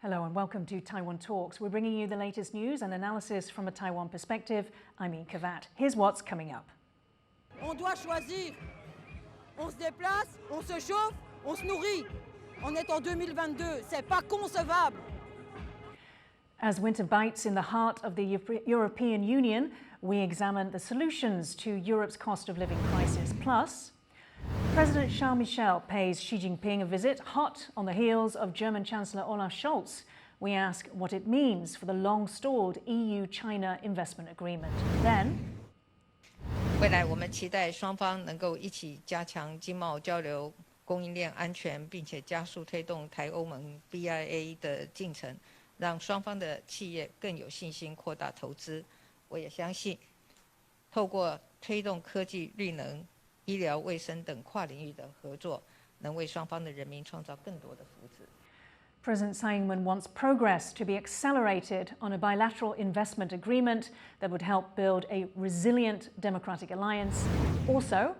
Hello and welcome to Taiwan Talks. We're bringing you the latest news and analysis from a Taiwan perspective. I'm Yin Khvat. Here's what's coming up. On doit choisir. On se déplace, on se chauffe, on se nourrit. On est en 2022. C'est pas concevable. As winter bites in the heart of the European Union, we examine the solutions to Europe's cost of living crisis. Plus, President Charles Michel pays Xi Jinping a visit hot on the heels of German Chancellor Olaf Scholz. We ask what it means for the long-stalled EU-China investment agreement. Then, 未来我们期待双方能够一起加强经贸交流、供应链安全，并且加速推动台欧盟 BIA 的进程，让双方的企业更有信心扩大投资。我也相信，透过推动科技、绿能、医疗卫生等跨领域的合作，能为双方的人民创造更多的福祉。 President Tsai Ing-wen wants progress to be accelerated on a bilateral investment agreement that would help build a resilient democratic alliance. Also,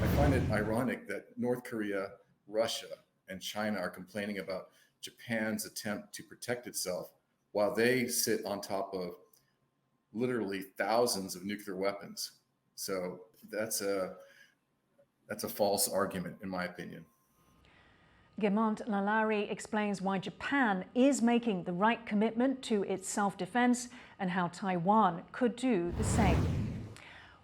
I find it ironic that North Korea, Russia, and China are complaining about Japan's attempt to protect itself while they sit on top of literally thousands of nuclear weapons. So that's a false argument, in my opinion. Guermantes Lailari explains why Japan is making the right commitment to its self-defense and how Taiwan could do the same.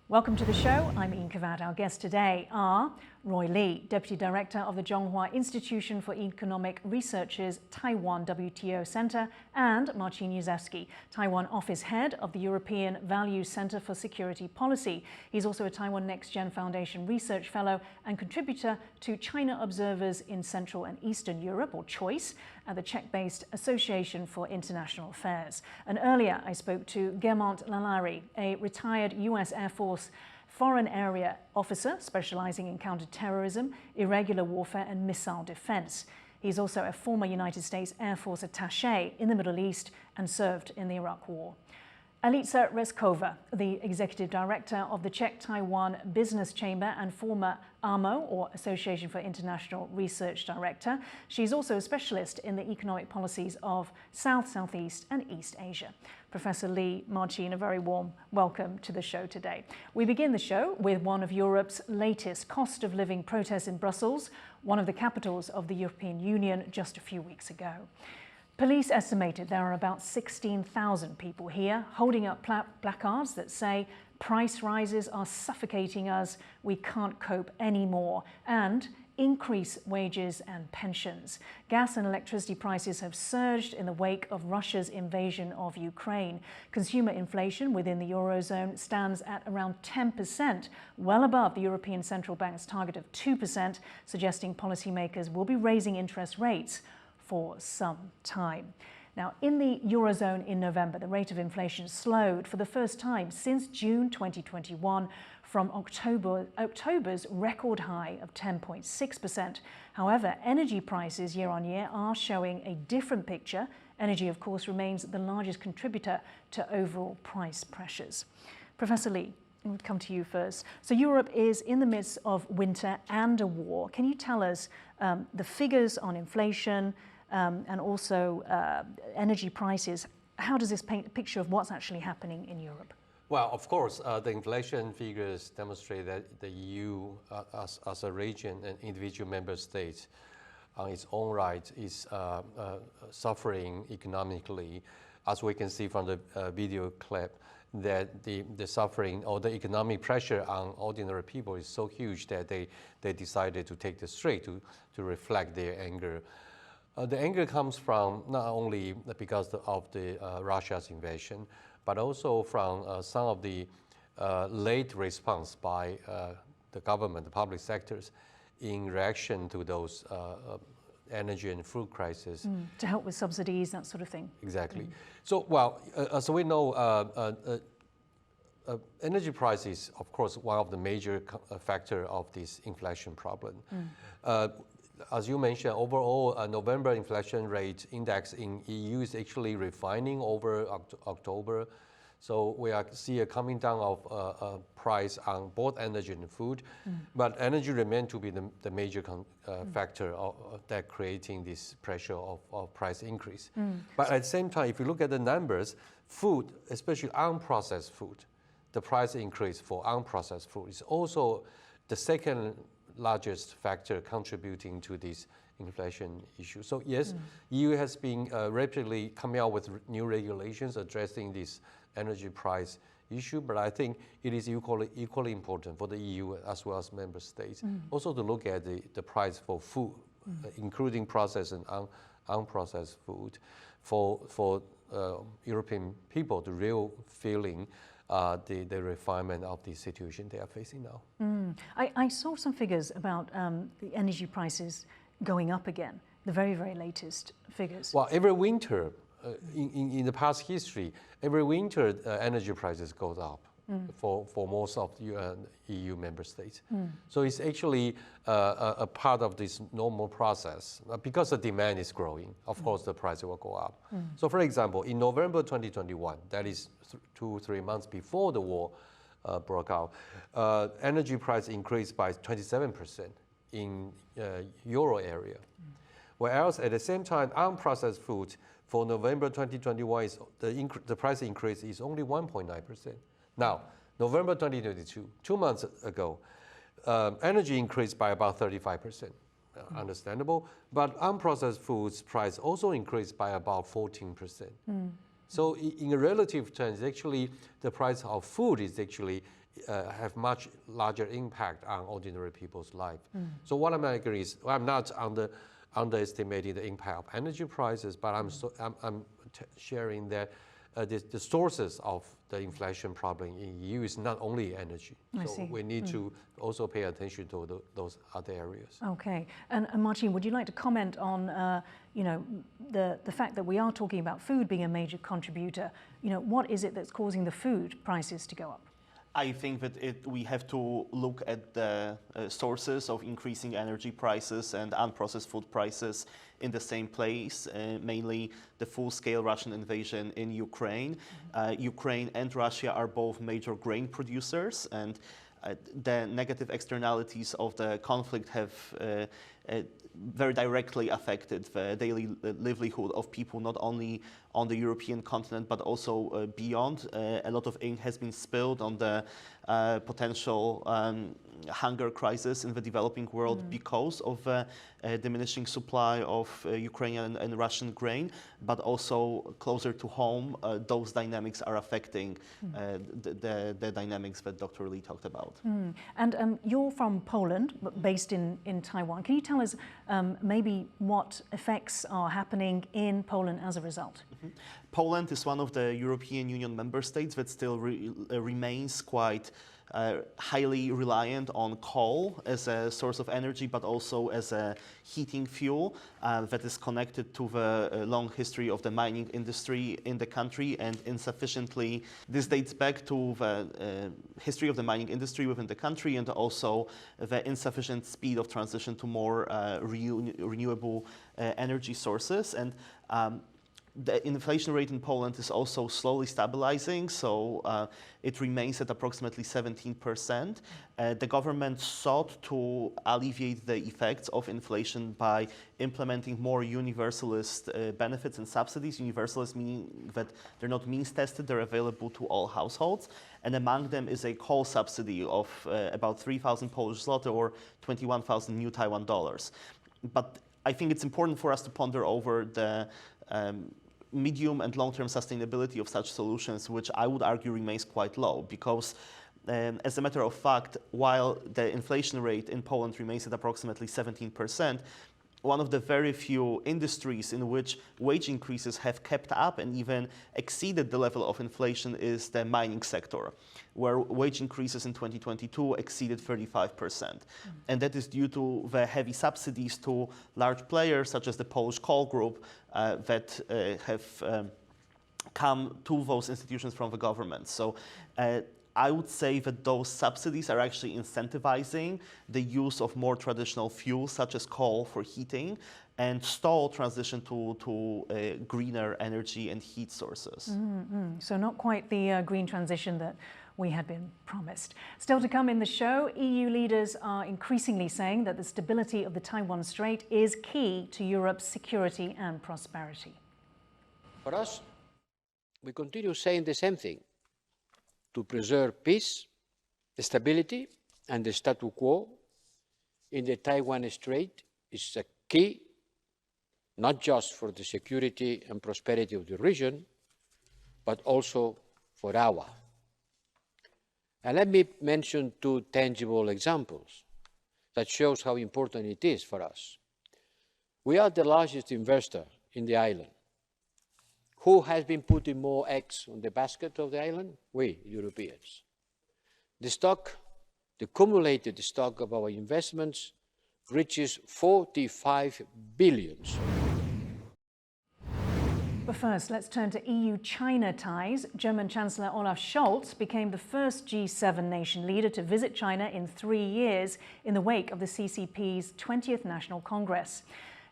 Welcome to the show. I'm Yin Khvat. Our guests today are Roy Lee, Deputy Director of the Chung-Hua Institution for Economic Research's Taiwan WTO Center, and Marcin Jezewski, Taiwan Office Head of the European Values Center for Security Policy. He's also a Taiwan Next Gen Foundation Research Fellow and contributor to China Observers in Central and Eastern Europe, or CHOICE, at the Czech-based Association for International Affairs. And earlier I spoke to Guermantes Lailari, a retired US Air Force Foreign Area Officer specializing in counterterrorism, irregular warfare and missile defense. He's also a former United States Air Force attaché in the Middle East and served in the Iraq War. Alica Rezková, the Executive Director of the Czech-Taiwan Business Chamber and former AMO, or Association for International Research Director. She's also a specialist in the economic policies of South, Southeast and East Asia. Professor Lee, Marcin, a very warm welcome to the show today. We begin the show with one of Europe's latest cost of living protests in Brussels, one of the capitals of the European Union, just a few weeks ago. Police estimated there are about 16,000 people here holding up placards that say, "Price rises are suffocating us, we can't cope anymore," and "Increase wages and pensions." Gas and electricity prices have surged in the wake of Russia's invasion of Ukraine. Consumer inflation within the Eurozone stands at around 10%, well above the European Central Bank's target of 2%, suggesting policymakers will be raising interest rates for some time. Now, in the Eurozone in November, the rate of inflation slowed for the first time since June 2021 from October's record high of 10.6%. However, energy prices year on year are showing a different picture. Energy, of course, remains the largest contributor to overall price pressures. Professor Lee, I would come to you first. So Europe is in the midst of winter and a war. Can you tell us the figures on inflation and also energy prices? How does this paint a picture of what's actually happening in Europe? Well, of course, the inflation figures demonstrate that the EU, as a region and individual member states, on its own right, is suffering economically. As we can see from the video clip, that the suffering or the economic pressure on ordinary people is so huge that they decided to take the street to reflect their anger. The anger comes from not only because of the Russia's invasion, but also from some of the late response by the government, the public sectors, in reaction to those energy and food crisis. To help with subsidies, that sort of thing. Exactly. So, well, as we know, energy prices, of course, one of the major factor of this inflation problem. As you mentioned, overall, November inflation rate index in EU is actually refining over October. So we see a coming down of price on both energy and food, but energy remains to be the major factor that creating this pressure of price increase. But at the same time, if you look at the numbers, food, especially unprocessed food, the price increase for unprocessed food is also the second largest factor contributing to this inflation issue. So yes, EU has been rapidly coming out with new regulations addressing this energy price issue, but I think it is equally important for the EU as well as member states also to look at the price for food, including processed and unprocessed food, for European people to real feeling the refinement of the situation they are facing now. I saw some figures about the energy prices going up again, the very, very latest figures. Well, every winter, in the past history, every winter energy prices goes up for most of the EU member states. So it's actually a part of this normal process. Because the demand is growing, of course the price will go up. So for example, in November 2021, that is 2-3 months before the war broke out, energy price increased by 27% in Euro area. Whereas at the same time, unprocessed food for November 2021, the price increase is only 1.9%. Now, November 2022, 2 months ago, energy increased by about 35%. Understandable, but unprocessed foods price also increased by about 14%. So in relative terms, actually, the price of food is actually have much larger impact on ordinary people's life. So what I'm arguing is, I'm not underestimating the impact of energy prices, but I'm sharing that the sources of the inflation problem in EU is not only energy. So we need to also pay attention to those other areas. Okay, and Martin, would you like to comment on the fact that we are talking about food being a major contributor? What is it that's causing the food prices to go up? I think that we have to look at the sources of increasing energy prices and unprocessed food prices in the same place, mainly the full-scale Russian invasion in Ukraine. Ukraine and Russia are both major grain producers, and the negative externalities of the conflict have very directly affected the daily livelihood of people, not only on the European continent, but also beyond. A lot of ink has been spilled on the potential hunger crisis in the developing world because of a diminishing supply of Ukrainian and Russian grain, but also closer to home, those dynamics are affecting the dynamics that Dr. Lee talked about. And you're from Poland, but based in Taiwan. Can you tell us maybe what effects are happening in Poland as a result? Poland is one of the European Union member states that still remains quite highly reliant on coal as a source of energy, but also as a heating fuel that is connected to the long history of the mining industry in the country, and insufficiently. This dates back to the history of the mining industry within the country, and also the insufficient speed of transition to more renewable energy sources. And the inflation rate in Poland is also slowly stabilizing, so it remains at approximately 17%. The government sought to alleviate the effects of inflation by implementing more universalist benefits and subsidies. Universalist meaning that they're not means tested, they're available to all households. And among them is a coal subsidy of about 3,000 Polish zloty or 21,000 new Taiwan dollars. But I think it's important for us to ponder over the medium and long-term sustainability of such solutions, which I would argue remains quite low, because as a matter of fact, while the inflation rate in Poland remains at approximately 17%, one of the very few industries in which wage increases have kept up and even exceeded the level of inflation is the mining sector, where wage increases in 2022 exceeded 35%. And that is due to the heavy subsidies to large players such as the Polish Coal Group that have come to those institutions from the government. So I would say that those subsidies are actually incentivizing the use of more traditional fuels, such as coal for heating, and stall transition to greener energy and heat sources. So not quite the green transition that we had been promised. Still to come in the show, EU leaders are increasingly saying that the stability of the Taiwan Strait is key to Europe's security and prosperity. For us, we continue saying the same thing. To preserve peace, stability, and the status quo in the Taiwan Strait is a key, not just for the security and prosperity of the region, but also for our. And let me mention two tangible examples that shows how important it is for us. We are the largest investor in the island. Who has been putting more eggs on the basket of the island? We, Europeans. The cumulated stock of our investments reaches 45 billion. But first, let's turn to EU-China ties. German Chancellor Olaf Scholz became the first G7 nation leader to visit China in 3 years in the wake of the CCP's 20th National Congress.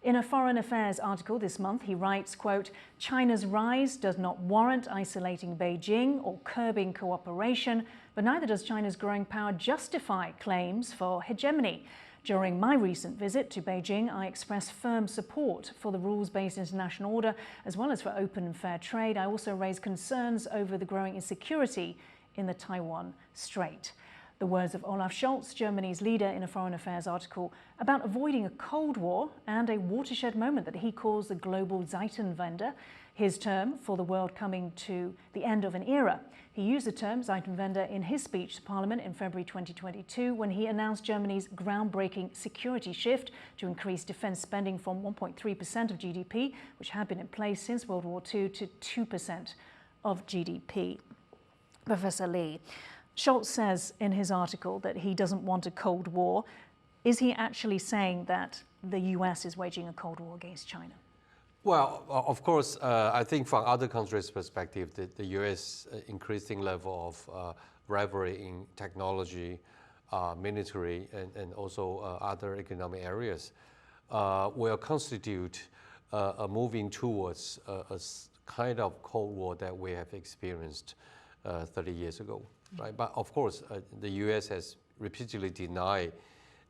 In a Foreign Affairs article this month, he writes, quote, "China's rise does not warrant isolating Beijing or curbing cooperation, but neither does China's growing power justify claims for hegemony. During my recent visit to Beijing, I expressed firm support for the rules-based international order, as well as for open and fair trade. I also raised concerns over the growing insecurity in the Taiwan Strait." The words of Olaf Scholz, Germany's leader, in a Foreign Affairs article about avoiding a Cold War and a watershed moment that he calls the global Zeitenwende, his term for the world coming to the end of an era. He used the term Zeitenwende in his speech to Parliament in February 2022 when he announced Germany's groundbreaking security shift to increase defence spending from 1.3% of GDP, which had been in place since World War II, to 2% of GDP. Professor Lee, Scholz says in his article that he doesn't want a Cold War. Is he actually saying that the US is waging a Cold War against China? Well, of course, I think from other countries' perspective, the US increasing level of rivalry in technology, military, and also other economic areas will constitute a moving towards a kind of Cold War that we have experienced 30 years ago. Right? But of course, the US has repeatedly denied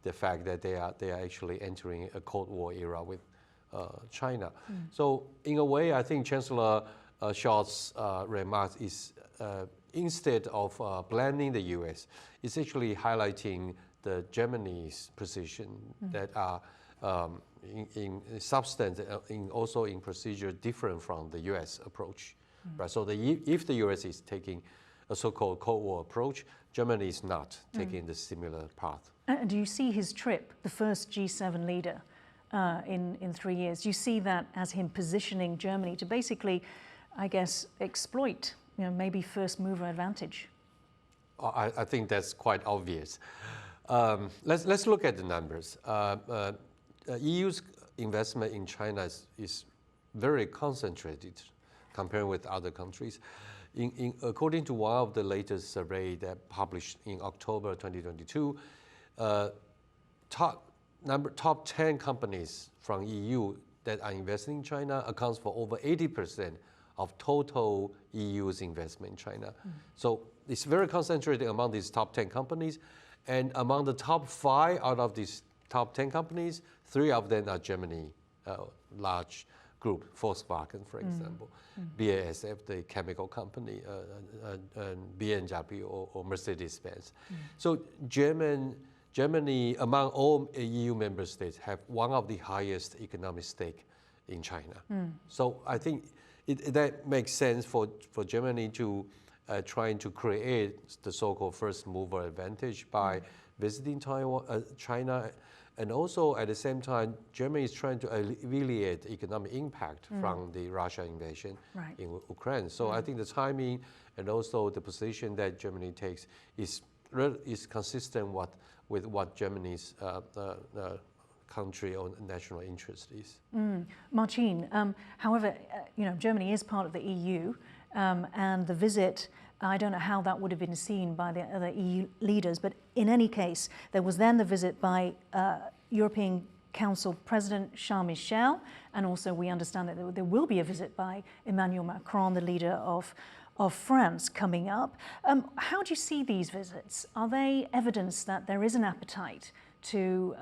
the fact that they are actually entering a Cold War era with China. So in a way, I think Chancellor Scholz's remarks is instead of blaming the US, it's actually highlighting the Germany's position that are in substance, also in procedure, different from the US approach. Right? So if the US is taking a so-called Cold War approach, Germany is not taking the similar path. And do you see his trip, the first G7 leader in 3 years, do you see that as him positioning Germany to basically, I guess, exploit, maybe first mover advantage? I think that's quite obvious. Let's look at the numbers. EU's investment in China is very concentrated compared with other countries. According to one of the latest survey that published in October 2022, top 10 companies from EU that are investing in China accounts for over 80% of total EU's investment in China. So it's very concentrated among these top 10 companies, and among the top 5 out of these top 10 companies, 3 of them are Germany, large group, Volkswagen, for example, BASF, the chemical company, and BMW or Mercedes-Benz. So Germany, among all EU member states, have one of the highest economic stake in China. So I think that makes sense for Germany to trying to create the so-called first mover advantage by visiting China. And also, at the same time, Germany is trying to alleviate economic impact from the Russia invasion in Ukraine. So I think the timing and also the position that Germany takes is consistent with what Germany's country or national interest is. Marcin, however, Germany is part of the EU, and the visit I don't know how that would have been seen by the other EU leaders, but in any case, there was then the visit by European Council President Charles Michel, and also we understand that there will be a visit by Emmanuel Macron, the leader of France, coming up. How do you see these visits? Are they evidence that there is an appetite to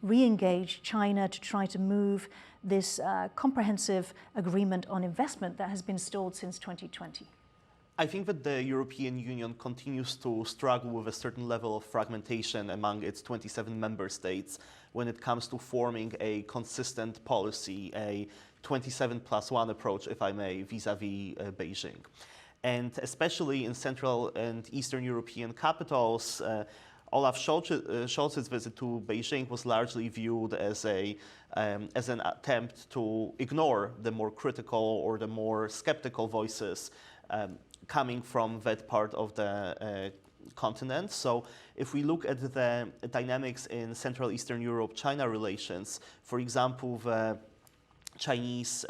re-engage China to try to move this comprehensive agreement on investment that has been stalled since 2020? I think that the European Union continues to struggle with a certain level of fragmentation among its 27 member states when it comes to forming a consistent policy, a 27+1 approach, if I may, vis-à-vis Beijing. And especially in Central and Eastern European capitals, Olaf Scholz's visit to Beijing was largely viewed as an attempt to ignore the more critical or the more skeptical voices coming from that part of the continent. So if we look at the dynamics in Central Eastern Europe-China relations, for example, the Chinese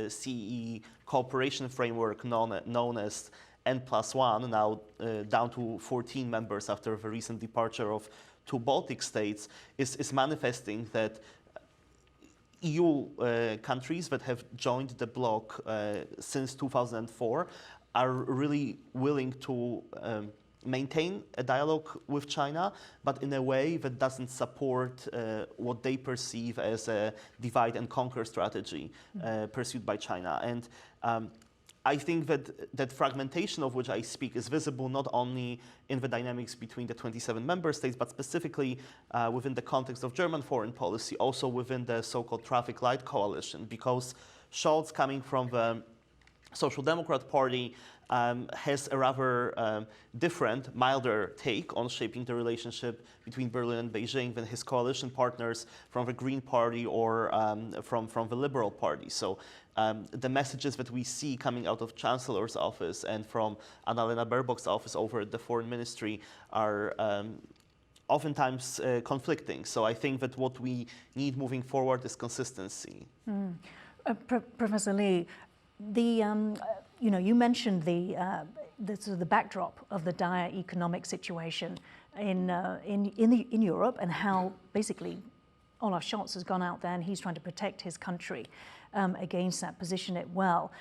CE cooperation framework known as N+1, now down to 14 members after the recent departure of 2 Baltic states, is manifesting that EU countries that have joined the bloc since 2004 are really willing to maintain a dialogue with China, but in a way that doesn't support what they perceive as a divide and conquer strategy pursued by China. And I think that fragmentation of which I speak is visible not only in the dynamics between the 27 member states, but specifically within the context of German foreign policy, also within the so-called traffic light coalition, because Scholz, coming from the Social Democrat Party, has a rather different, milder take on shaping the relationship between Berlin and Beijing than his coalition partners from the Green Party or from the Liberal Party. So the messages that we see coming out of Chancellor's office and from Annalena Baerbock's office over at the Foreign Ministry are oftentimes conflicting. So I think that what we need moving forward is consistency. Professor Lee, you mentioned the sort of the backdrop of the dire economic situation in Europe, and how basically Olaf Scholz has gone out there and he's trying to protect his country against that, position it well.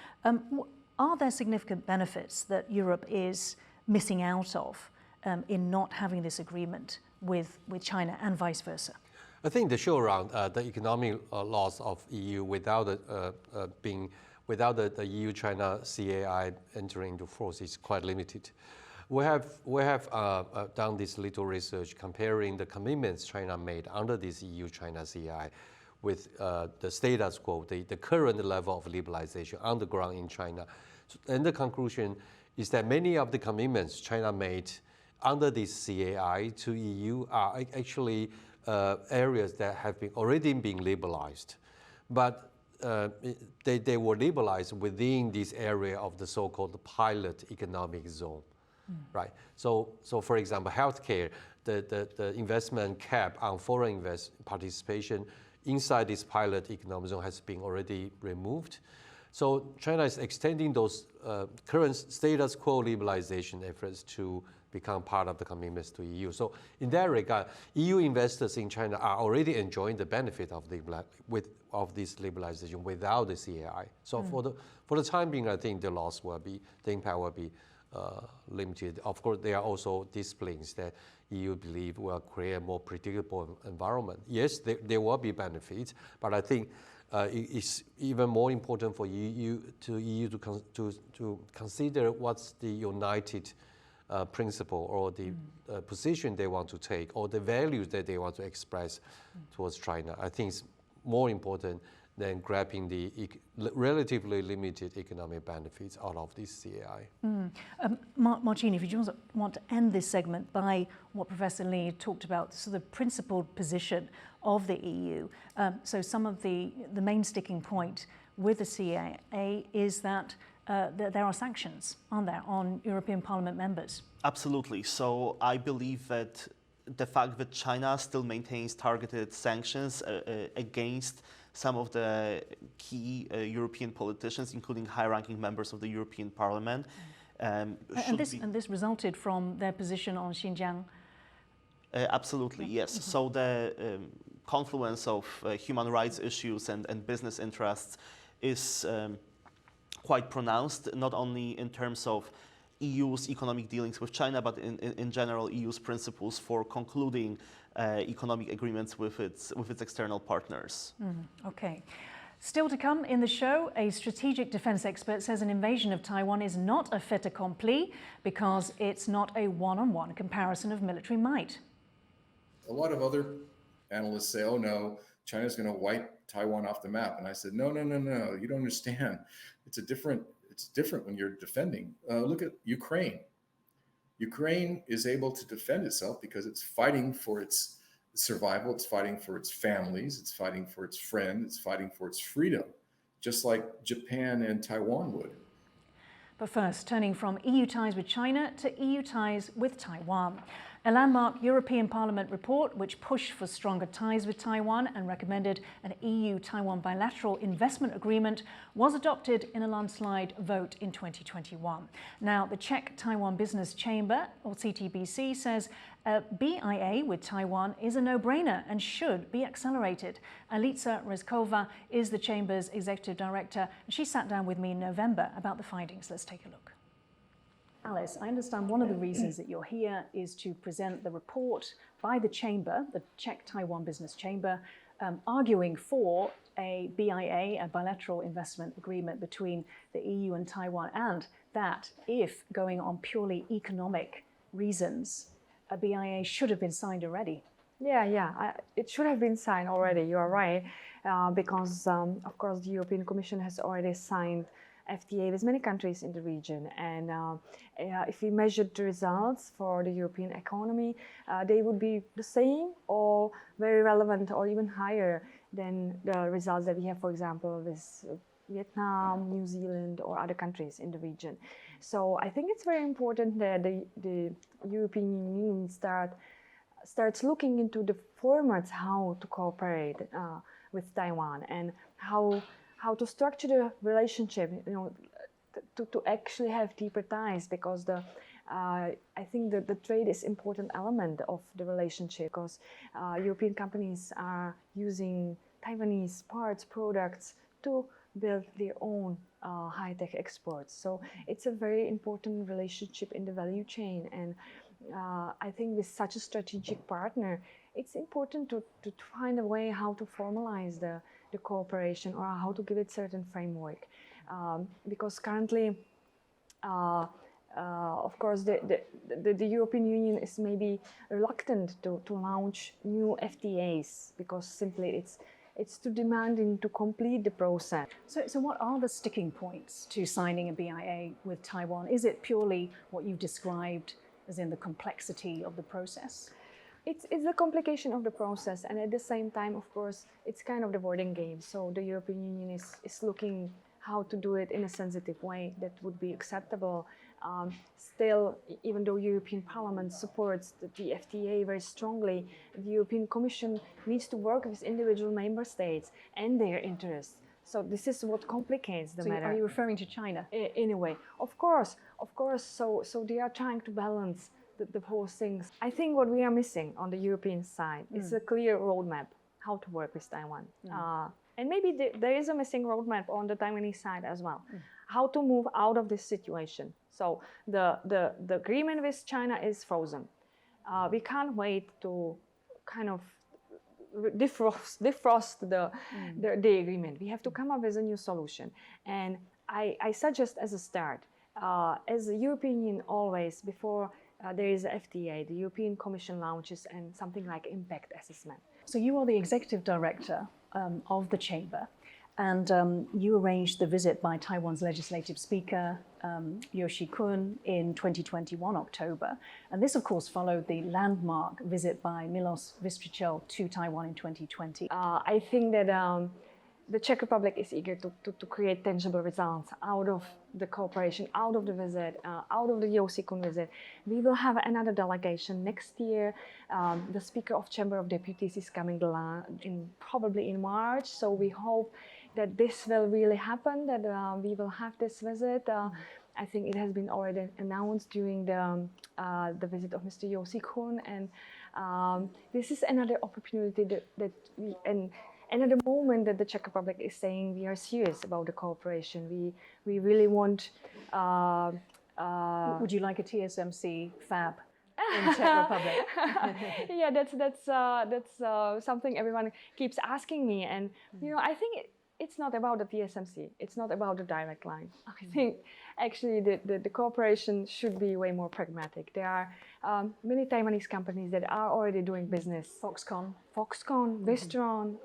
Are there significant benefits that Europe is missing out of in not having this agreement with China and vice versa? I think the show around the economic loss of EU without the EU-China CIER entering into force is quite limited. We have done this little research comparing the commitments China made under this EU-China CIER with the status quo, the current level of liberalization on the ground in China. And the conclusion is that many of the commitments China made under this CIER to EU are actually areas that have already been liberalized. But they were liberalized within this area of the so-called pilot economic zone, right? So for example, healthcare, the investment cap on foreign participation inside this pilot economic zone has been already removed. So China is extending those current status quo liberalization efforts to become part of the commitments to EU. So in that regard, EU investors in China are already enjoying the benefit of this liberalization without the CIER. So for the time being, I think the impact will be limited. Of course, there are also disciplines that EU believe will create a more predictable environment. Yes, there will be benefits, but I think it's even more important for EU to consider what's the united principle or the position they want to take or the values that they want to express towards China. I think it's more important than grabbing the relatively limited economic benefits out of this CIER. Martine, if you just want to end this segment by what Professor Lee talked about, so the principled position of the EU. So some of the main sticking point with the CIER is that there are sanctions, aren't there, on European Parliament members? Absolutely. So I believe that the fact that China still maintains targeted sanctions against some of the key European politicians, including high-ranking members of the European Parliament, And this resulted from their position on Xinjiang. Absolutely, yes. So the confluence of human rights issues and business interests is quite pronounced, not only in terms of EU's economic dealings with China, but in general EU's principles for concluding economic agreements with its external partners. Okay. Still to come in the show, a strategic defense expert says an invasion of Taiwan is not a fait accompli because it's not a one-on-one comparison of military might. A lot of other analysts say, oh no, China's going to wipe Taiwan off the map. And I said, no, you don't understand. It's different when you're defending. Look at Ukraine. Ukraine is able to defend itself because it's fighting for its survival, it's fighting for its families, it's fighting for its friends, it's fighting for its freedom, just like Japan and Taiwan would. But first, turning from EU ties with China to EU ties with Taiwan. A landmark European Parliament report which pushed for stronger ties with Taiwan and recommended an EU-Taiwan bilateral investment agreement was adopted in a landslide vote in 2021. Now, the Czech Taiwan Business Chamber, or CTBC, says a BIA with Taiwan is a no-brainer and should be accelerated. Alica Rezková is the Chamber's executive director, and she sat down with me in November about the findings. Let's take a look. Alice, I understand one of the reasons that you're here is to present the report by the Chamber, the Czech Taiwan Business Chamber, arguing for a BIA, a bilateral investment agreement between the EU and Taiwan, and that if going on purely economic reasons, a BIA should have been signed already. Yeah, it should have been signed already, you are right, because of course the European Commission has already signed FTA with many countries in the region, and if we measured the results for the European economy, they would be the same or very relevant or even higher than the results that we have, for example, with Vietnam, New Zealand or other countries in the region. So I think it's very important that the European Union starts looking into the formats how to cooperate with Taiwan and how to structure the relationship, to actually have deeper ties, because I think that the trade is an important element of the relationship, because European companies are using Taiwanese parts, products to build their own high-tech exports. So it's a very important relationship in the value chain, and I think with such a strategic partner, it's important to find a way how to formalize the cooperation or how to give it certain framework, because currently, of course, the European Union is maybe reluctant to launch new FTAs because simply it's too demanding to complete the process. So what are the sticking points to signing a BIA with Taiwan? Is it purely what you've described, as in the complexity of the process? It's the complication of the process, and at the same time, of course, it's kind of the wording game. So the European Union is looking how to do it in a sensitive way that would be acceptable. Still, even though European Parliament supports the FTA very strongly, the European Commission needs to work with individual member states and their interests. So this is what complicates the matter. Are you referring to China? In a way, of course. So they are trying to balance the whole things. I think what we are missing on the European side is a clear roadmap how to work with Taiwan. And maybe there is a missing roadmap on the Taiwanese side as well. How to move out of this situation. So the agreement with China is frozen. We can't wait to kind of defrost the agreement. We have to come up with a new solution. And I suggest as a start, as the European Union always, before there is a FTA, the European Commission launches and something like impact assessment. So you are the executive director of the Chamber, and you arranged the visit by Taiwan's legislative speaker, Yoshi Kun, in 2021 October. And this, of course, followed the landmark visit by Milos Vystrčil to Taiwan in 2020. I think that the Czech Republic is eager to create tangible results out of the cooperation, out of the visit, out of the Yoshi Kun visit. We will have another delegation next year. The Speaker of Chamber of Deputies is coming probably in March, so we hope that this will really happen, that we will have this visit. I think it has been already announced during the visit of Mr. Yoshi-kun, and this is another opportunity that we, and another moment that the Czech Republic is saying we are serious about the cooperation. We really want. Would you like a TSMC fab in Czech Republic? Yeah, that's something everyone keeps asking me, and you know, I think it's not about the TSMC. It's not about the direct line. I think actually the cooperation should be way more pragmatic. There are many Taiwanese companies that are already doing business. Foxconn, Wistron,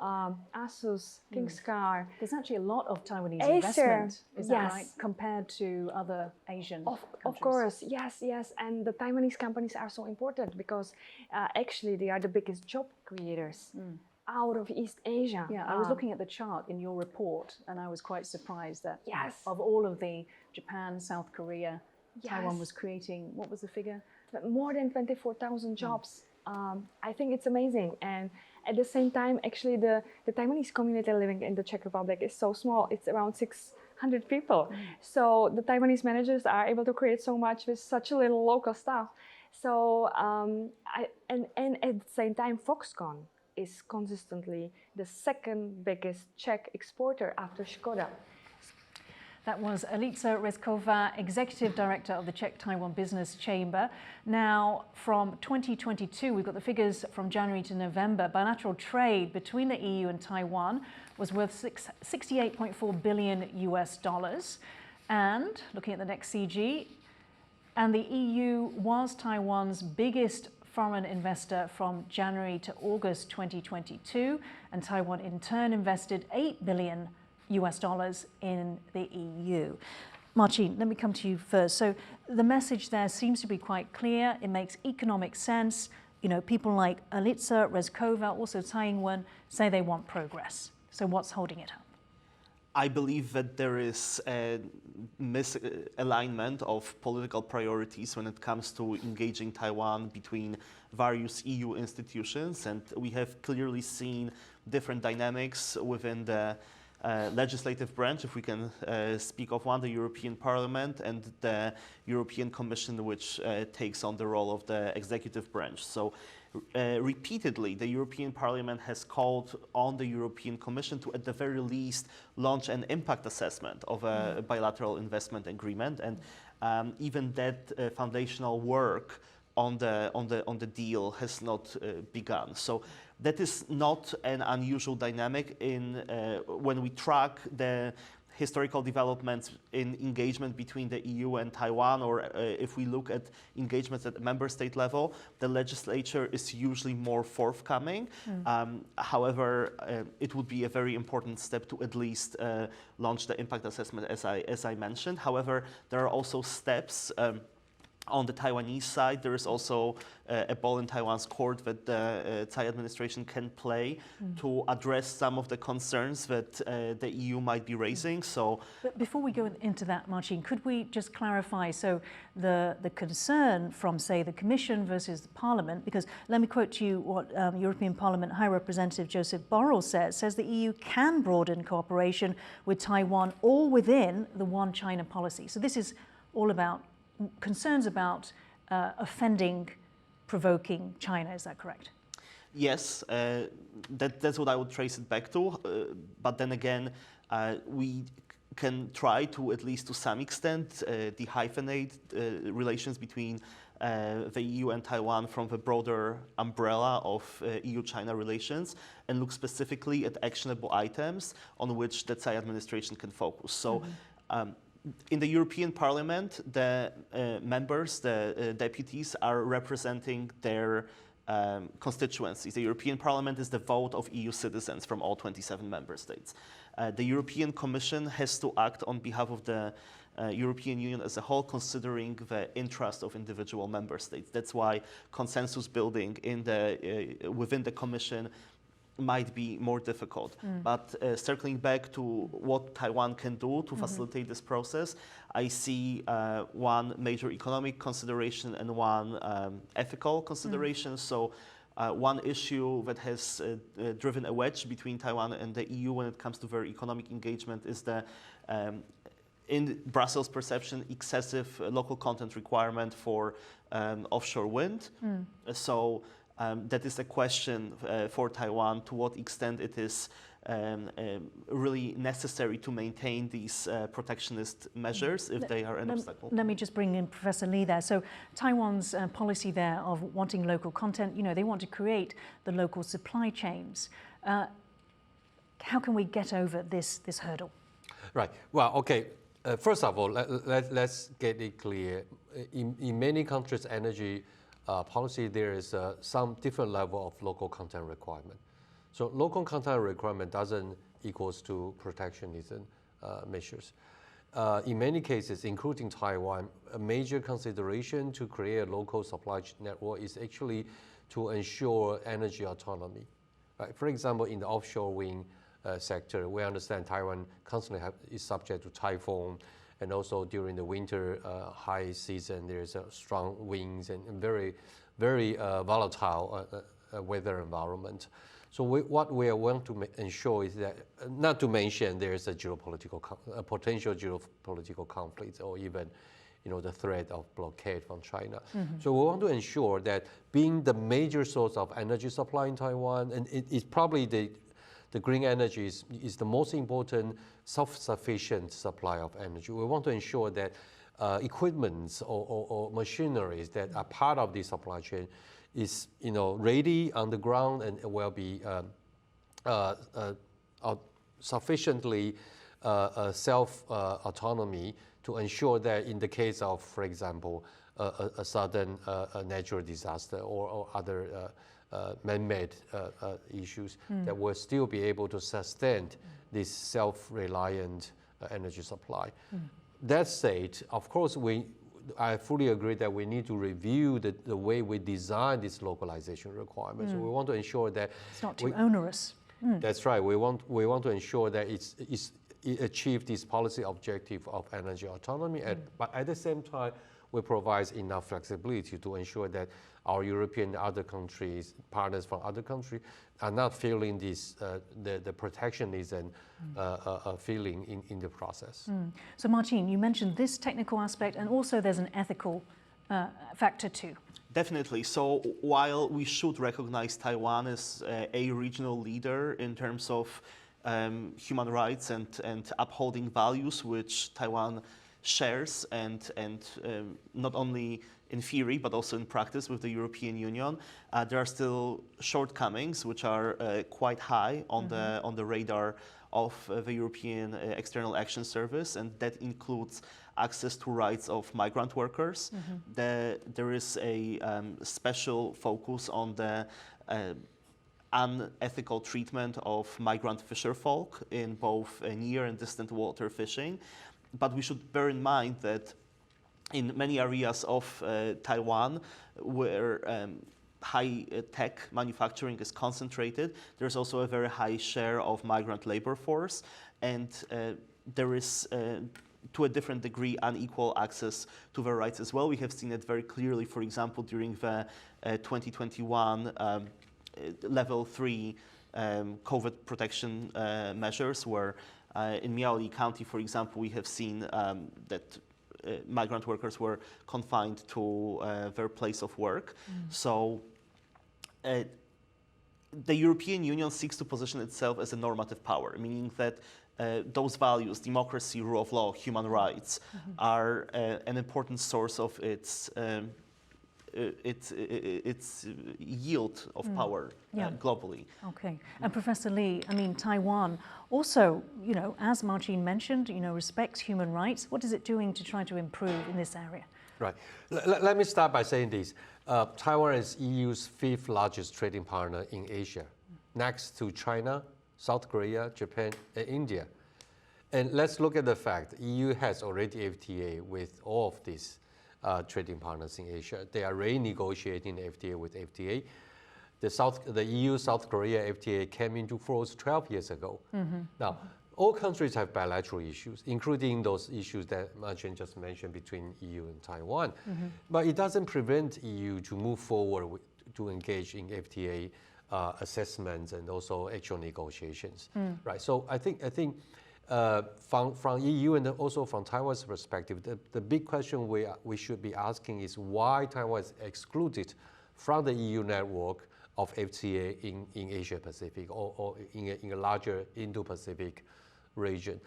Asus, Kingscar. There's actually a lot of Taiwanese Acer, investment, is that yes. right, compared to other Asian countries? Of course, yes. And the Taiwanese companies are so important because actually they are the biggest job creators out of East Asia. Yeah, I was looking at the chart in your report and I was quite surprised that of all of the Japan, South Korea, Taiwan was creating, what was the figure? More than 24,000 jobs. I think it's amazing. And at the same time, actually the Taiwanese community living in the Czech Republic is so small. It's around 600 people. So the Taiwanese managers are able to create so much with such a little local staff. So, and at the same time, Foxconn is consistently the second biggest Czech exporter after Škoda. That was Alica Rezková, Executive Director of the Czech Taiwan Business Chamber. Now, from 2022, we've got the figures from January to November. Bilateral trade between the EU and Taiwan was worth $68.4 billion US. And looking at the next CG, and the EU was Taiwan's biggest foreign investor from January to August 2022, and Taiwan in turn invested $8 billion US in the EU. Marcin, let me come to you first. So the message there seems to be quite clear. It makes economic sense. You know, people like Alica Rezková, also Tsai Ing-wen, say they want progress. So what's holding it up? I believe that there is a misalignment of political priorities when it comes to engaging Taiwan between various EU institutions, and we have clearly seen different dynamics within the legislative branch, if we can speak of one, the European Parliament, and the European Commission, which takes on the role of the executive branch. So repeatedly, the European Parliament has called on the European Commission to, at the very least, launch an impact assessment of a bilateral investment agreement, and even that foundational work on the deal has not begun. So that is not an unusual dynamic in when we track the historical developments in engagement between the EU and Taiwan, or if we look at engagements at the member state level, the legislature is usually more forthcoming. However, it would be a very important step to at least launch the impact assessment, as I mentioned. However, there are also steps on the Taiwanese side. There is also a ball in Taiwan's court that the Tsai administration can play to address some of the concerns that the EU might be raising. So, but before we go into that, Marcin, could we just clarify? So the concern from, say, the Commission versus the Parliament, because let me quote to you what European Parliament High Representative Joseph Borrell says the EU can broaden cooperation with Taiwan all within the One China policy. So this is all about concerns about offending, provoking China, is that correct? Yes, that's what I would trace it back to. But then again, we can try to, at least to some extent, dehyphenate relations between the EU and Taiwan from the broader umbrella of EU-China relations and look specifically at actionable items on which the Tsai administration can focus. So. In the European Parliament, the members, the deputies, are representing their constituencies. The European Parliament is the vote of EU citizens from all 27 member states. The European Commission has to act on behalf of the European Union as a whole, considering the interest of individual member states. That's why consensus building within the Commission might be more difficult. But circling back to what Taiwan can do to facilitate this process, I see one major economic consideration and one ethical consideration. So One issue that has driven a wedge between Taiwan and the EU when it comes to their economic engagement is the, in Brussels' perception, excessive local content requirement for offshore wind. So that is a question for Taiwan, to what extent it is really necessary to maintain these protectionist measures if they are an obstacle. Let me just bring in Professor Lee there. So Taiwan's policy there of wanting local content, they want to create the local supply chains. How can we get over this hurdle? Right. Well, okay. First of all, let's get it clear. In many countries' energy policy, there is some different level of local content requirement. So local content requirement doesn't equals to protectionism measures. In many cases, including Taiwan, a major consideration to create a local supply network is actually to ensure energy autonomy. Right? For example, in the offshore wind sector, we understand Taiwan constantly is subject to typhoon, and also during the winter high season, there's strong winds and very, very volatile weather environment. So what we want to ensure is that, not to mention there's a potential geopolitical conflict, or even the threat of blockade from China. So we want to ensure that being the major source of energy supply in Taiwan, and it's probably the green energy is the most important self-sufficient supply of energy. We want to ensure that equipments or machineries that are part of the supply chain is ready on the ground and will be sufficiently self-autonomy to ensure that in the case of, for example, a sudden natural disaster or other man-made issues, that will still be able to sustain this self-reliant energy supply. That said, of course, I fully agree that we need to review the way we design this localization requirements. So we want to ensure that it's not too onerous. That's right. We want to ensure that it achieves this policy objective of energy autonomy, but at the same time, we provide enough flexibility to ensure that our European and other countries, partners from other countries, are not feeling this the protectionism feeling in the process. So Martin, you mentioned this technical aspect, and also there's an ethical factor too. Definitely. So while we should recognize Taiwan as a regional leader in terms of human rights and upholding values which Taiwan shares and not only in theory but also in practice with the European Union, there are still shortcomings which are quite high on the radar of the European External Action Service, and that includes access to rights of migrant workers. There is a special focus on the unethical treatment of migrant fisherfolk in both near and distant water fishing. But we should bear in mind that in many areas of Taiwan where high-tech manufacturing is concentrated, there's also a very high share of migrant labor force, and there is, to a different degree, unequal access to their rights as well. We have seen it very clearly, for example, during the 2021 level 3 COVID protection measures, where in Miaoli County, for example, we have seen that migrant workers were confined to their place of work. So the European Union seeks to position itself as a normative power, meaning that those values, democracy, rule of law, human rights, are an important source of its yield of power globally. Okay, and Professor Lee, I mean, Taiwan also, as Martin mentioned, respects human rights. What is it doing to try to improve in this area? Right. Let me start by saying this. Taiwan is EU's 5th largest trading partner in Asia, next to China, South Korea, Japan, and India. And let's look at the fact EU has already FTA with all of these trading partners in Asia. They are renegotiating the FTA with FTA. The EU-South Korea FTA came into force 12 years ago. Now, all countries have bilateral issues, including those issues that Martin just mentioned between EU and Taiwan. But it doesn't prevent EU to move forward to engage in FTA assessments and also actual negotiations, right? So I think from EU and also from Taiwan's perspective, the big question we should be asking is why Taiwan is excluded from the EU network of FTA in Asia Pacific or in a larger Indo-Pacific region.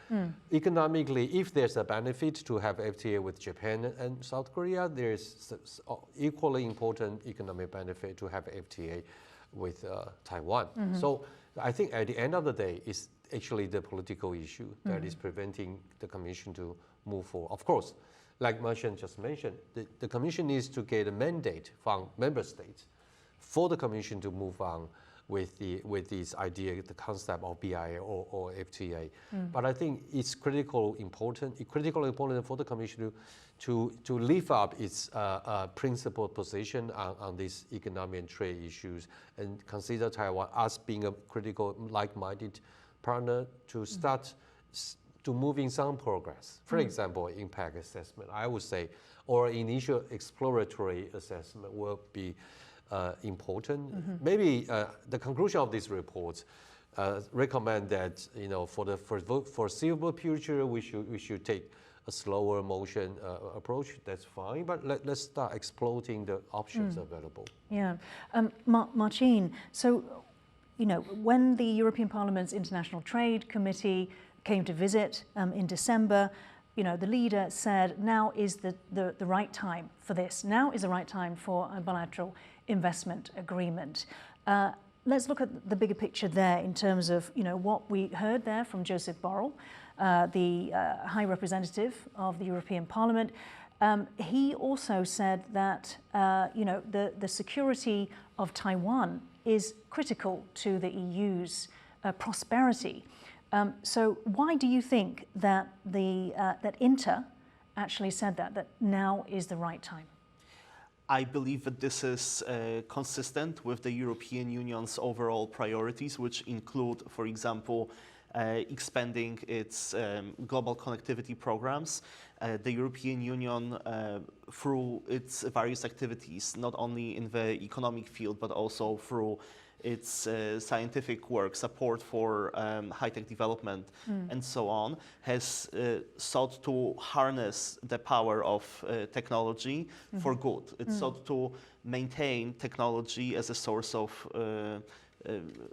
Economically, if there's a benefit to have FTA with Japan and South Korea, there's equally important economic benefit to have FTA with Taiwan. So I think at the end of the day, it's actually the political issue that is preventing the Commission to move forward. Of course, like Martian just mentioned, the Commission needs to get a mandate from member states for the Commission to move on with this idea, the concept of BIA or FTA. But I think it's critically important for the Commission to lift up its principled position on these economic and trade issues and consider Taiwan as being a critical, like-minded partner to start to moving some progress. For example, impact assessment, I would say, or initial exploratory assessment will be important. Maybe the conclusion of this report recommend that for the foreseeable future we should take a slower motion approach. That's fine, but let's start exploring the options available. Yeah, Martine. So, when the European Parliament's International Trade Committee came to visit in December, the leader said now is the right time for this. Now is the right time for a bilateral investment agreement. Let's look at the bigger picture there in terms of what we heard there from Joseph Borrell, the High Representative of the European Parliament. He also said that the security of Taiwan is critical to the EU's prosperity. So why do you think that that Inter actually said that now is the right time? I believe that this is consistent with the European Union's overall priorities, which include, for example, expanding its global connectivity programs. The European Union, through its various activities, not only in the economic field, but also through its scientific work, support for high-tech development, and so on, has sought to harness the power of technology for good. It sought to maintain technology as a source of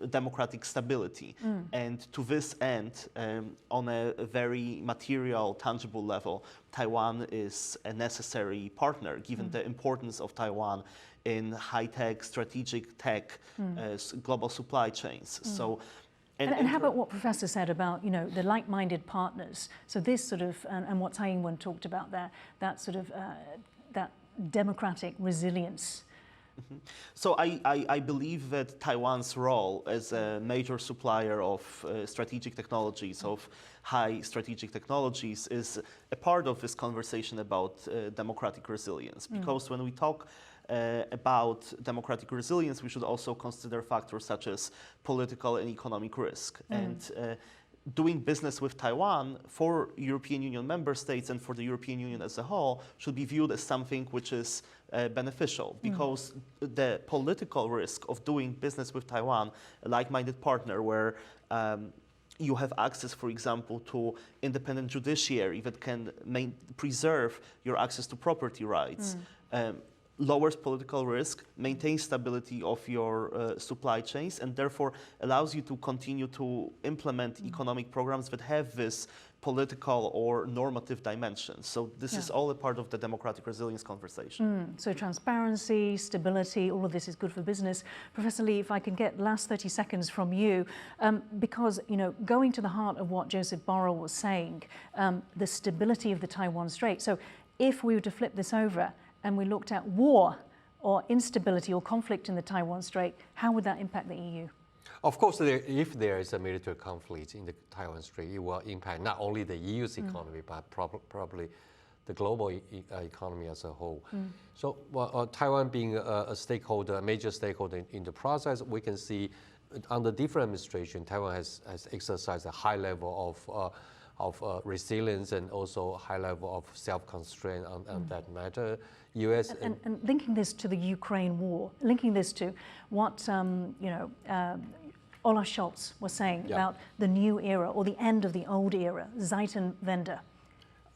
democratic stability. And to this end, on a very material, tangible level, Taiwan is a necessary partner, given the importance of Taiwan in high-tech, strategic tech, global supply chains. So, and how about what Professor said about the like-minded partners? So this sort of, and what Tsai Ing-wen talked about there, that sort of that democratic resilience. So I believe that Taiwan's role as a major supplier of strategic technologies, of high strategic technologies, is a part of this conversation about democratic resilience. Because when we talk about democratic resilience, we should also consider factors such as political and economic risk. And doing business with Taiwan for European Union member states and for the European Union as a whole should be viewed as something which is beneficial, because the political risk of doing business with Taiwan, a like-minded partner where you have access, for example, to independent judiciary that can preserve your access to property rights, lowers political risk, maintains stability of your supply chains, and therefore allows you to continue to implement economic programs that have this political or normative dimension. So this is all a part of the democratic resilience conversation. So transparency, stability, all of this is good for business. Professor Lee, if I can get last 30 seconds from you, because going to the heart of what Joseph Borrell was saying, the stability of the Taiwan Strait. So if we were to flip this over and we looked at war or instability or conflict in the Taiwan Strait, how would that impact the EU? Of course, if there is a military conflict in the Taiwan Strait, it will impact not only the EU's economy, but probably the global economy as a whole. So Taiwan being a stakeholder, a major stakeholder in the process, we can see under different administration, Taiwan has exercised a high level resilience and also high level of self-constraint on that matter. U.S. And linking this to the Ukraine war, linking this to what Olaf Scholz was saying about the new era or the end of the old era, Zeitenwende.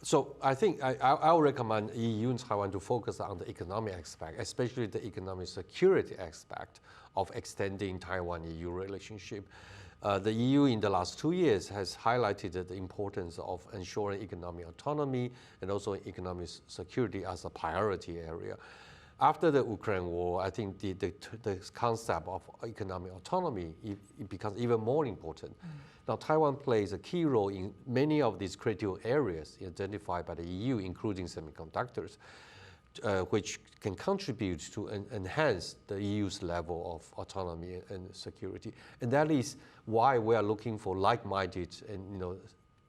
So I think I would recommend EU and Taiwan to focus on the economic aspect, especially the economic security aspect of extending Taiwan-EU relationship. The EU in the last 2 years has highlighted the importance of ensuring economic autonomy and also economic security as a priority area. After the Ukraine war, I think the concept of economic autonomy it becomes even more important. Now, Taiwan plays a key role in many of these critical areas identified by the EU, including semiconductors, which can contribute to enhance the EU's level of autonomy and security. And that is why we are looking for like-minded and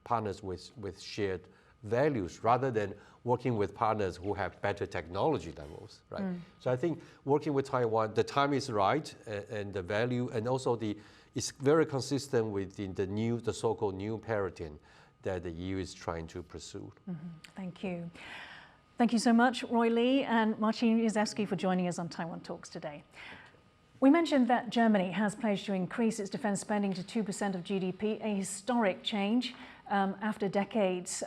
partners with shared values rather than working with partners who have better technology levels, right? So I think working with Taiwan, the time is right, and the value, and also it's very consistent with the so-called new paradigm that the EU is trying to pursue. Thank you. Thank you so much, Roy Lee and Marcin Jezewski, for joining us on Taiwan Talks today. We mentioned that Germany has pledged to increase its defense spending to 2% of GDP, a historic change after decades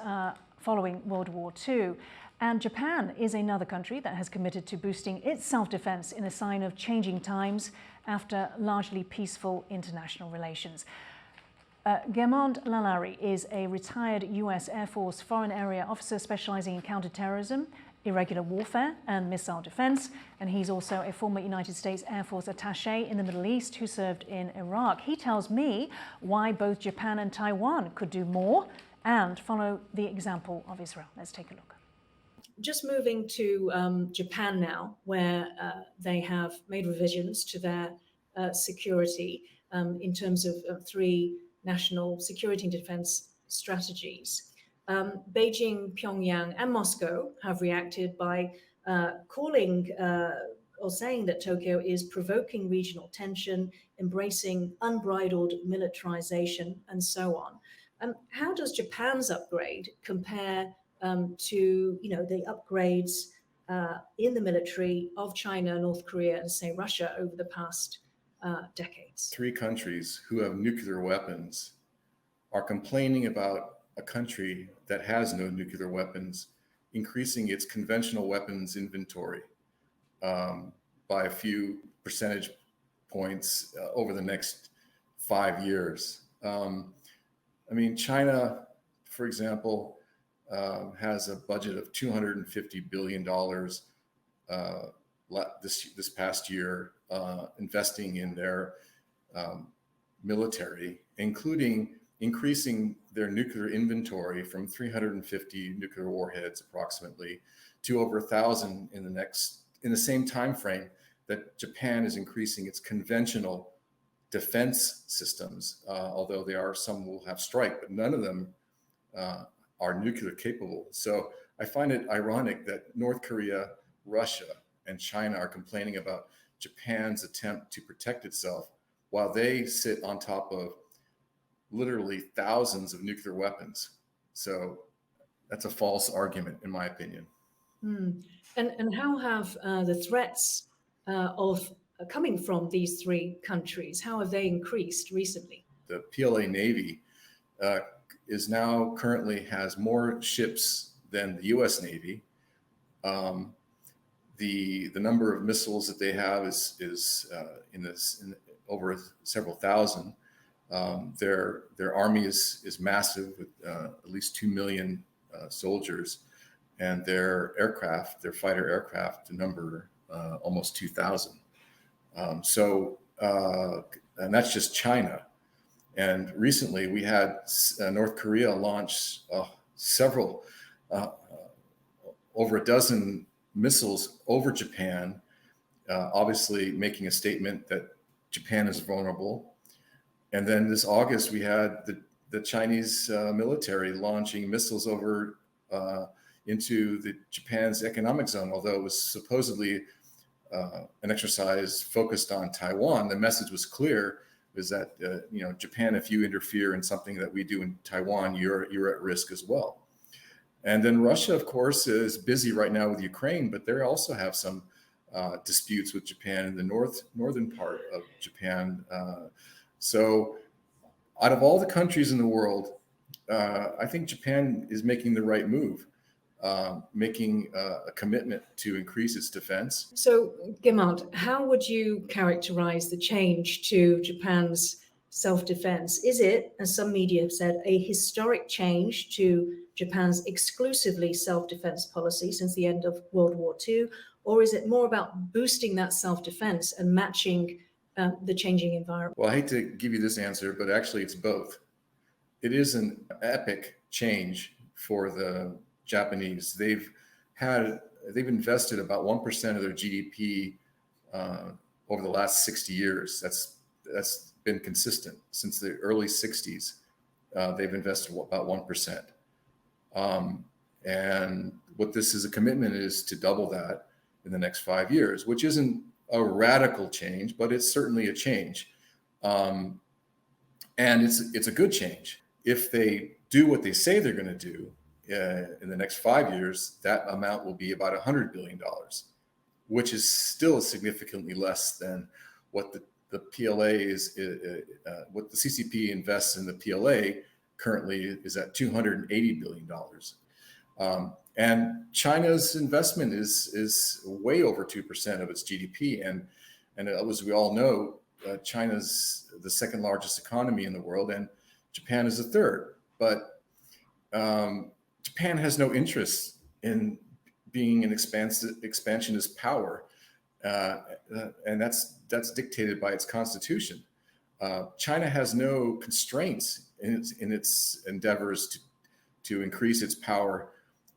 following World War II. And Japan is another country that has committed to boosting its self-defense in a sign of changing times after largely peaceful international relations. Guermantes Lailari is a retired US Air Force Foreign Area Officer specializing in counterterrorism, irregular warfare and missile defense, and he's also a former United States Air Force attaché in the Middle East who served in Iraq. He tells me why both Japan and Taiwan could do more and follow the example of Israel. Let's take a look. Just moving to Japan now, where they have made revisions to their security in terms of three national security and defense strategies. Beijing, Pyongyang, and Moscow have reacted by calling or saying that Tokyo is provoking regional tension, embracing unbridled militarization, and so on. How does Japan's upgrade compare to the upgrades in the military of China, North Korea, and say Russia over the past decades? Three countries who have nuclear weapons are complaining about a country that has no nuclear weapons increasing its conventional weapons inventory by a few percentage points over the next 5 years. I mean, China, for example, has a budget of $250 billion this past year, investing in their military, including increasing their nuclear inventory from 350 nuclear warheads approximately to over 1,000 in the same time frame that Japan is increasing its conventional defense systems, although some will have strike, but none of them are nuclear capable. So I find it ironic that North Korea, Russia, and China are complaining about Japan's attempt to protect itself while they sit on top of literally thousands of nuclear weapons. So that's a false argument, in my opinion. And how have the threats coming from these three countries, how have they increased recently? The PLA Navy currently has more ships than the U.S. Navy. The number of missiles that they have is over several thousand. Their army is massive with at least 2 million soldiers, and their fighter aircraft number almost 2,000. And that's just China. And recently we had North Korea launch several, over a dozen missiles over Japan, obviously making a statement that Japan is vulnerable. And then this August, we had the Chinese military launching missiles over into Japan's economic zone, although it was supposedly an exercise focused on Taiwan. The message was clear. is that Japan, if you interfere in something that we do in Taiwan, you're at risk as well. And then Russia, of course, is busy right now with Ukraine, but they also have some disputes with Japan in the northern part of Japan. So out of all the countries in the world, I think Japan is making the right move, making a commitment to increase its defense. So, Guermantes, how would you characterize the change to Japan's self-defense? Is it, as some media have said, a historic change to Japan's exclusively self-defense policy since the end of World War II? Or is it more about boosting that self-defense and matching the changing environment? Well, I hate to give you this answer, but actually it's both. It is an epic change for the Japanese. They've invested about 1% of their GDP over the last 60 years. That's been consistent since the early 60s. They've invested about 1%. And what this is a commitment is to double that in the next 5 years, which isn't a radical change, but it's certainly a change. And it's a good change. If they do what they say they're going to do in the next 5 years, that amount will be about $100 billion, which is still significantly less than what the PLA is, what the CCP invests in the PLA currently is at $280 billion. And China's investment is way over 2% of its GDP. And as we all know, China's the second largest economy in the world, and Japan is the third. But Japan has no interest in being an expansionist power, and that's dictated by its constitution. China has no constraints in its endeavors to increase its power.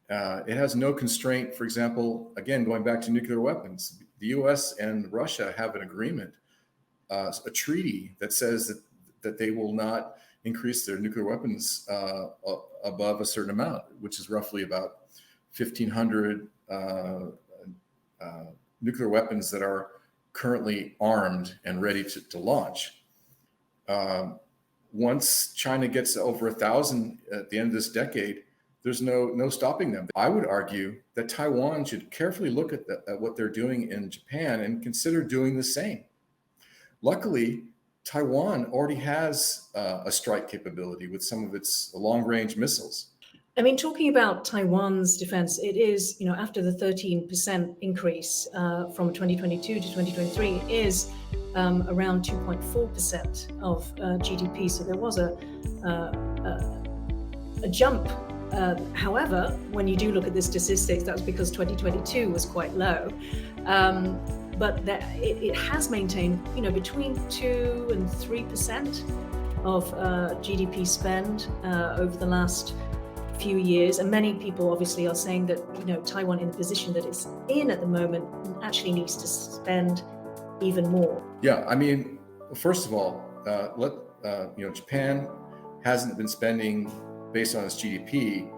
It has no constraint, for example, again, going back to nuclear weapons. The US and Russia have an agreement, a treaty that says that they will not increase their nuclear weapons above a certain amount, which is roughly about 1,500 nuclear weapons that are currently armed and ready to launch. Once China gets over 1,000 at the end of this decade, there's no stopping them. I would argue that Taiwan should carefully look at what they're doing in Japan and consider doing the same. Luckily, Taiwan already has a strike capability with some of its long-range missiles. I mean, talking about Taiwan's defense, it is, after the 13% increase from 2022 to 2023, it is around 2.4% of GDP. So there was a jump. However, when you do look at the statistics, that was because 2022 was quite low. But it has maintained, between 2 and 3% of GDP spend over the last few years. And many people obviously are saying that, Taiwan, in the position that it's in at the moment, actually needs to spend even more. Yeah, I mean, first of all, Japan hasn't been spending based on its GDP